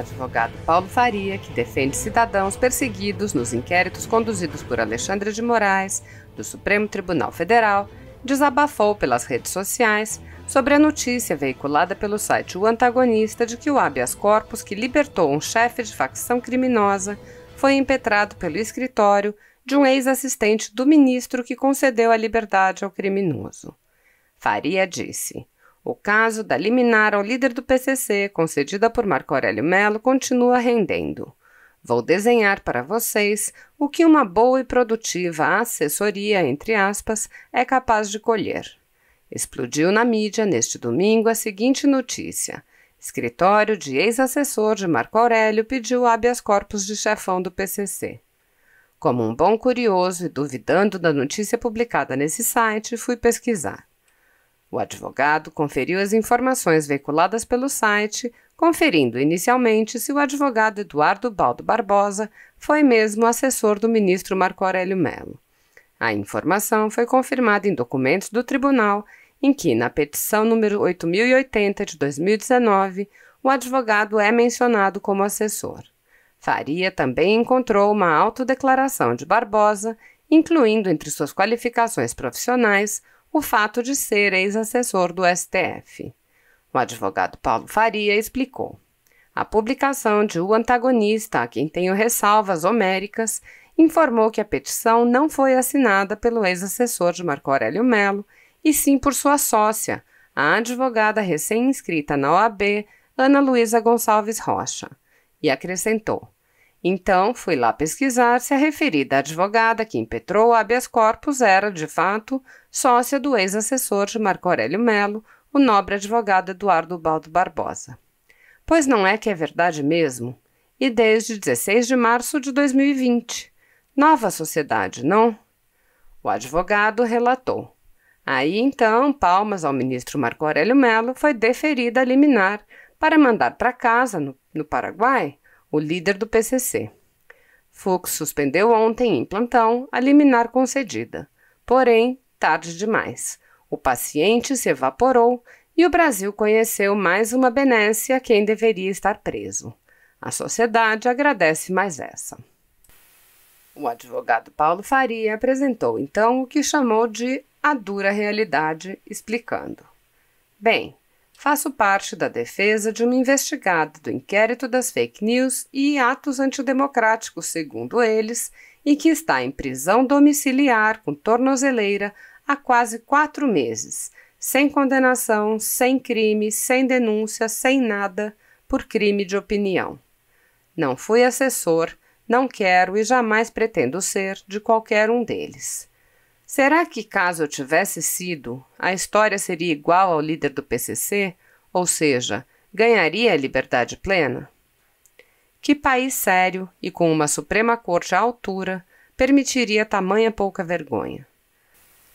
advogado Paulo Faria, que defende cidadãos perseguidos nos inquéritos conduzidos por Alexandre de Moraes, do Supremo Tribunal Federal, desabafou pelas redes sociais sobre a notícia veiculada pelo site O Antagonista de que o habeas corpus que libertou um chefe de facção criminosa foi impetrado pelo escritório de um ex-assistente do ministro que concedeu a liberdade ao criminoso. Faria disse: "O caso da liminar ao líder do PCC, concedida por Marco Aurélio Mello, continua rendendo. Vou desenhar para vocês o que uma boa e produtiva assessoria, entre aspas, é capaz de colher." Explodiu na mídia neste domingo a seguinte notícia: escritório de ex-assessor de Marco Aurélio pediu habeas corpus de chefão do PCC. Como um bom curioso e duvidando da notícia publicada nesse site, fui pesquisar. O advogado conferiu as informações veiculadas pelo site, conferindo inicialmente se o advogado Eduardo Baldo Barbosa foi mesmo assessor do ministro Marco Aurélio Mello. A informação foi confirmada em documentos do tribunal, em que, na petição número 8080 de 2019, o advogado é mencionado como assessor. Faria também encontrou uma autodeclaração de Barbosa, incluindo entre suas qualificações profissionais o fato de ser ex-assessor do STF. O advogado Paulo Faria explicou: a publicação de O Antagonista, a quem tenho ressalvas homéricas, informou que a petição não foi assinada pelo ex-assessor de Marco Aurélio Mello, e sim por sua sócia, a advogada recém-inscrita na OAB, Ana Luísa Gonçalves Rocha, e acrescentou: então fui lá pesquisar se a referida advogada que impetrou o habeas corpus era, de fato, sócia do ex-assessor de Marco Aurélio Mello, o nobre advogado Eduardo Baldo Barbosa. Pois não é que é verdade mesmo? E desde 16 de março de 2020. Nova sociedade, não? O advogado relatou: aí então, palmas ao ministro Marco Aurélio Mello, foi deferida a liminar para mandar para casa, no Paraguai, o líder do PCC. Fux suspendeu ontem, em plantão, a liminar concedida. Porém, tarde demais. O paciente se evaporou e o Brasil conheceu mais uma benesse a quem deveria estar preso. A sociedade agradece mais essa. O advogado Paulo Faria apresentou então o que chamou de a dura realidade, explicando: bem, faço parte da defesa de uma investigada do inquérito das fake news e atos antidemocráticos, segundo eles, e que está em prisão domiciliar com tornozeleira há quase 4 meses, sem condenação, sem crime, sem denúncia, sem nada, por crime de opinião. Não fui assessor, não quero e jamais pretendo ser de qualquer um deles. Será que, caso eu tivesse sido, a história seria igual ao líder do PCC, ou seja, ganharia a liberdade plena? Que país sério e com uma Suprema Corte à altura permitiria tamanha pouca vergonha?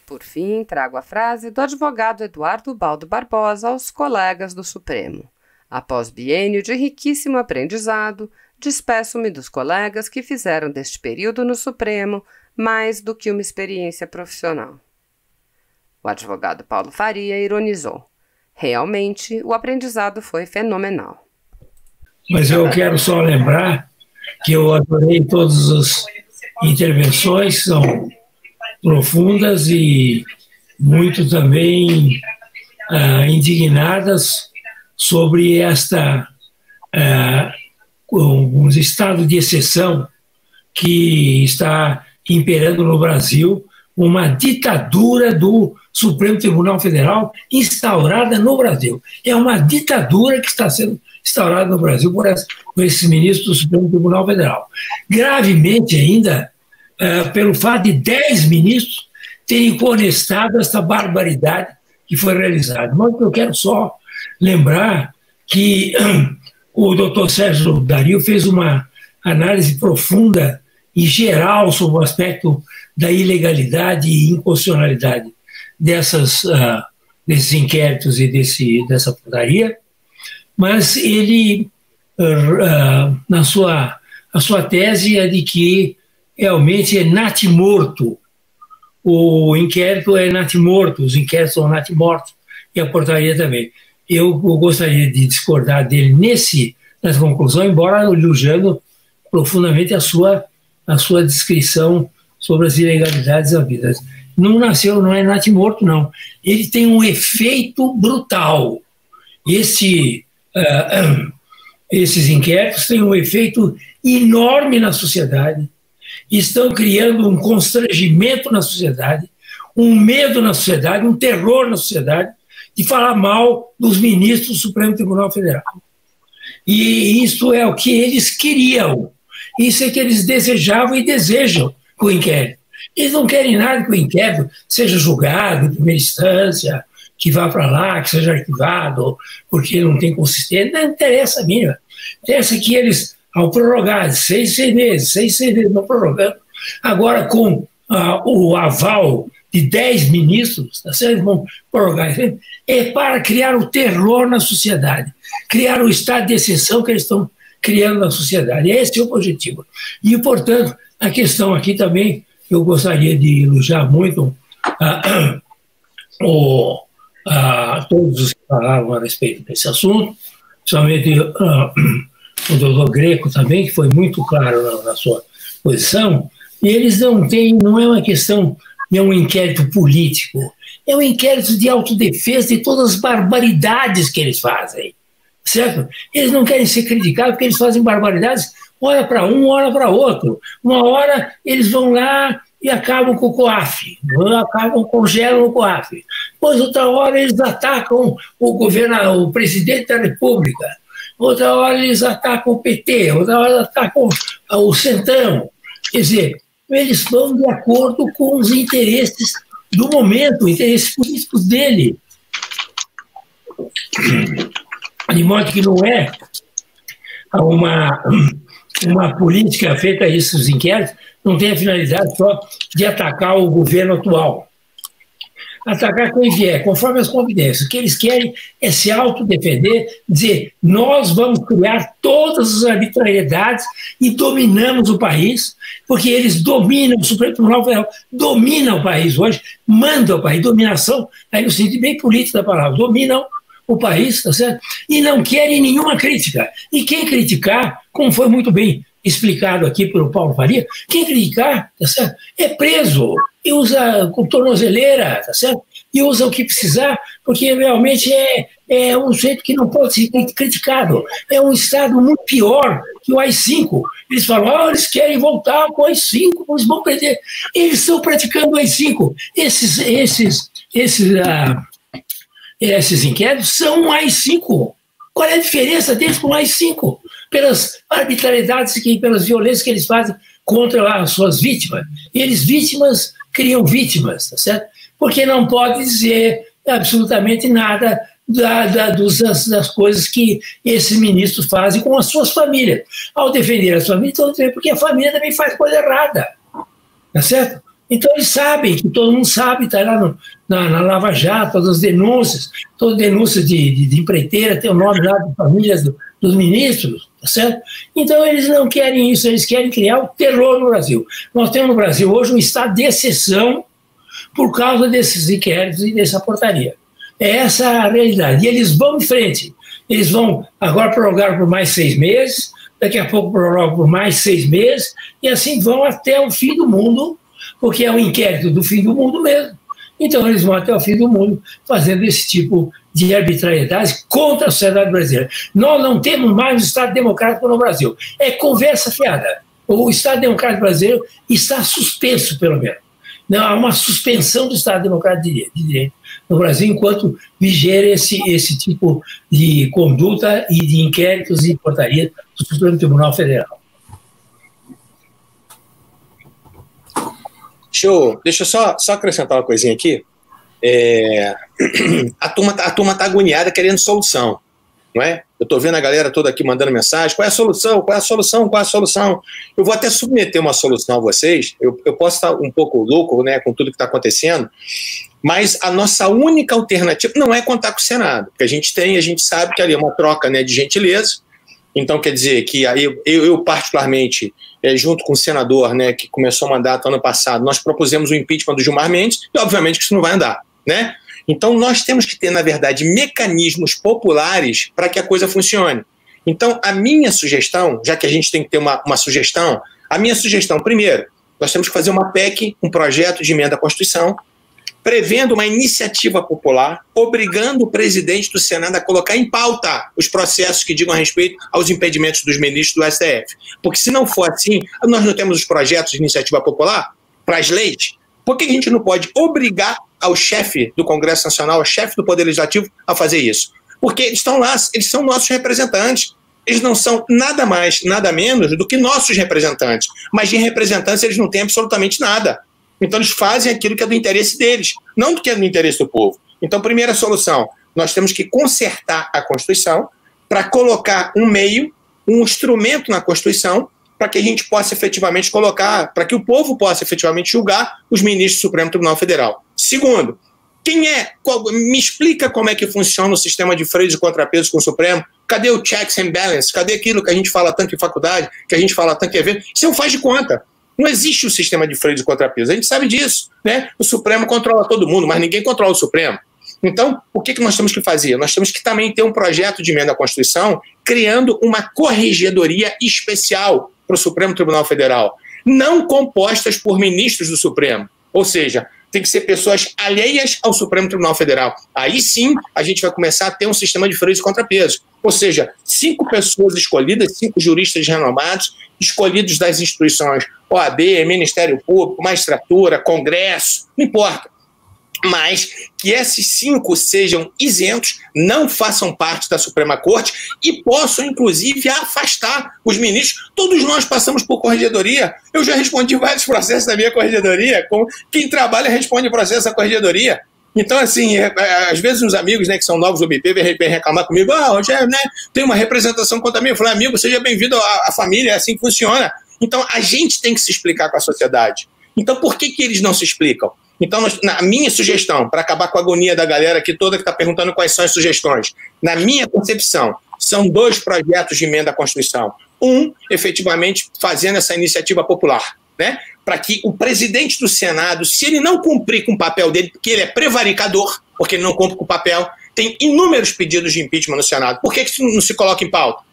Por fim, trago a frase do advogado Eduardo Baldo Barbosa aos colegas do Supremo. Após biênio de riquíssimo aprendizado, despeço-me dos colegas que fizeram deste período no Supremo mais do que uma experiência profissional. O advogado Paulo Faria ironizou: realmente, o aprendizado foi fenomenal. Mas eu quero só lembrar que eu adorei todas as intervenções, são profundas e muito também indignadas sobre um estado de exceção que está imperando no Brasil, uma ditadura do Supremo Tribunal Federal instaurada no Brasil. É uma ditadura que está sendo instaurada no Brasil por esses ministros do Supremo Tribunal Federal. Gravemente ainda, pelo fato de 10 ministros terem conestado essa barbaridade que foi realizada. Mas eu quero só lembrar que o doutor Sérgio Dario fez uma análise profunda e geral sobre o aspecto da ilegalidade e inconstitucionalidade desses inquéritos e dessa putaria, mas ele, a sua tese é de que realmente é natimorto, o inquérito é natimorto, os inquéritos são natimortos, e a portaria também. Eu gostaria de discordar dele nessa conclusão, embora elogiando profundamente a sua descrição sobre as ilegalidades havidas. Não nasceu, não é natimorto, não. Ele tem um efeito brutal. Esses inquéritos têm um efeito enorme na sociedade, estão criando um constrangimento na sociedade, um medo na sociedade, um terror na sociedade, de falar mal dos ministros do Supremo Tribunal Federal. E isso é o que eles queriam, isso é que eles desejavam e desejam com o inquérito. Eles não querem nada que o inquérito seja julgado em primeira instância, que vá para lá, que seja arquivado, porque não tem consistência. Não interessa a mínima. Interessa que eles, ao prorrogar de 6 meses, não prorrogando, agora com o aval de 10 ministros, eles vão prorrogar, é para criar o terror na sociedade, criar o estado de exceção que eles estão criando na sociedade. Esse é o objetivo. E, portanto, a questão aqui também, eu gostaria de elogiar muito todos os que falaram a respeito desse assunto, principalmente o doutor Greco também, que foi muito claro na sua posição, e eles não é uma questão, é um inquérito político, é um inquérito de autodefesa de todas as barbaridades que eles fazem, certo? Eles não querem ser criticados porque eles fazem barbaridades, hora para um, hora para outro. Uma hora eles vão lá e acabam com o COAF, congelam o COAF. Depois, outra hora, eles atacam o presidente da República. Outra hora, eles atacam o PT. Outra hora, atacam o Centrão. Quer dizer, eles vão de acordo com os interesses do momento, interesses políticos dele. De modo que não é uma política feita a esses inquéritos, não tem a finalidade só de atacar o governo atual. Atacar quem vier, conforme as convidências. O que eles querem é se autodefender, dizer, nós vamos criar todas as arbitrariedades e dominamos o país, porque eles dominam, o Supremo Tribunal Federal domina o país hoje, manda o país, dominação, aí no sentido bem político da palavra, dominam o país, tá certo? E não querem nenhuma crítica. E quem criticar, como foi muito bem explicado aqui pelo Paulo Faria, quem criticar, tá certo? É preso e usa com tornozeleira, tá certo? E usa o que precisar, porque realmente é um jeito que não pode ser criticado. É um Estado muito pior que o AI-5. Eles falam, eles querem voltar com o AI-5, eles vão perder. Eles estão praticando o AI-5. Esses inquéritos são um AI-5. Qual é a diferença deles com o AI-5? Pelas arbitrariedades, pelas violências que eles fazem contra as suas vítimas. E eles, vítimas, criam vítimas, tá certo? Porque não pode dizer absolutamente nada das coisas que esses ministros fazem com as suas famílias. Ao defender as famílias, estão dizendo porque a família também faz coisa errada, tá certo? Então eles sabem, que todo mundo sabe, está lá na Lava Jato, todas as denúncias de empreiteira, tem o nome lá de famílias dos ministros, tá certo? Então eles não querem isso, eles querem criar o terror no Brasil. Nós temos no Brasil hoje um estado de exceção por causa desses inquéritos e dessa portaria. É essa a realidade. E eles vão em frente. Eles vão agora prorrogar por mais 6 meses, daqui a pouco prorrogam por mais 6 meses, e assim vão até o fim do mundo, porque é um inquérito do fim do mundo mesmo. Então eles vão até o fim do mundo fazendo esse tipo de arbitrariedade contra a sociedade brasileira. Nós não temos mais um Estado democrático no Brasil. É conversa fiada. O Estado democrático brasileiro está suspenso, pelo menos. Não, há uma suspensão do Estado democrático de direito no Brasil enquanto viger esse tipo de conduta e de inquéritos e portarias do Supremo Tribunal Federal. Deixa eu só acrescentar uma coisinha aqui. A turma tá agoniada querendo solução, não é? Eu estou vendo a galera toda aqui mandando mensagem, qual é a solução, qual é a solução, qual é a solução? Eu vou até submeter uma solução a vocês, eu posso estar um pouco louco, né, com tudo que está acontecendo, mas a nossa única alternativa não é contar com o Senado, porque a gente sabe que ali é uma troca, né, de gentileza. Então, quer dizer que aí eu particularmente, junto com o senador, né, que começou o mandato ano passado, nós propusemos o impeachment do Gilmar Mendes, e obviamente que isso não vai andar, né? Então, nós temos que ter, na verdade, mecanismos populares para que a coisa funcione. Então, a minha sugestão, já que a gente tem que ter uma sugestão, a minha sugestão, primeiro, nós temos que fazer uma PEC, um projeto de emenda à Constituição, prevendo uma iniciativa popular, obrigando o presidente do Senado a colocar em pauta os processos que digam a respeito aos impedimentos dos ministros do STF. Porque se não for assim, nós não temos os projetos de iniciativa popular para as leis, por que a gente não pode obrigar ao chefe do Congresso Nacional, ao chefe do Poder Legislativo, a fazer isso? Porque eles estão lá, eles são nossos representantes. Eles não são nada mais, nada menos do que nossos representantes. Mas de representantes eles não têm absolutamente nada. Então eles fazem aquilo que é do interesse deles, não do que é do interesse do povo. Então, primeira solução, nós temos que consertar a Constituição para colocar um meio, um instrumento na Constituição para que a gente possa efetivamente colocar, para que o povo possa efetivamente julgar os ministros do Supremo Tribunal Federal. Segundo, me explica como é que funciona o sistema de freios e contrapesos com o Supremo? Cadê o checks and balances? Cadê aquilo que a gente fala tanto em faculdade, que a gente fala tanto em evento? Isso não faz de conta. Não existe o sistema de freios e contrapesos. A gente sabe disso, né? O Supremo controla todo mundo, mas ninguém controla o Supremo. Então, o que nós temos que fazer? Nós temos que também ter um projeto de emenda à Constituição criando uma corregedoria especial para o Supremo Tribunal Federal, não compostas por ministros do Supremo. Ou seja, tem que ser pessoas alheias ao Supremo Tribunal Federal. Aí sim, a gente vai começar a ter um sistema de freios e contrapesos. Ou seja, 5 pessoas escolhidas, 5 juristas renomados, escolhidos das instituições OAB, Ministério Público, Magistratura, Congresso, não importa. Mas que esses 5 sejam isentos, não façam parte da Suprema Corte e possam, inclusive, afastar os ministros. Todos nós passamos por corregedoria. Eu já respondi vários processos da minha corregedoria. Quem trabalha responde processo da corregedoria. Então, assim, às vezes uns amigos, né, que são novos do BP vêm reclamar comigo, Rogério, né, tem uma representação contra mim. Eu falei, amigo, seja bem-vindo à família, é assim que funciona. Então, a gente tem que se explicar com a sociedade. Então, por que eles não se explicam? Então, na minha sugestão, para acabar com a agonia da galera aqui toda que está perguntando quais são as sugestões, na minha concepção, são 2 projetos de emenda à Constituição. Um, efetivamente, fazendo essa iniciativa popular, né? Para que o presidente do Senado, se ele não cumprir com o papel dele, porque ele é prevaricador, porque ele não cumpre com o papel, tem inúmeros pedidos de impeachment no Senado. Por que isso não se coloca em pauta?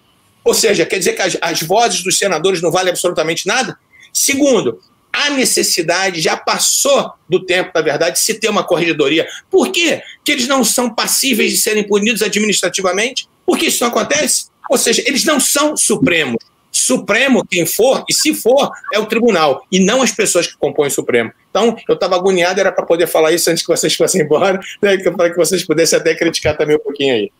Ou seja, quer dizer que as vozes dos senadores não valem absolutamente nada? Segundo, a necessidade já passou do tempo, na verdade, de se ter uma corregedoria. Por quê? Que eles não são passíveis de serem punidos administrativamente? Por que isso não acontece? Ou seja, eles não são supremos. Supremo, quem for, e se for, é o tribunal, e não as pessoas que compõem o Supremo. Então, eu estava agoniado, era para poder falar isso antes que vocês fossem embora, né, para que vocês pudessem até criticar também um pouquinho aí.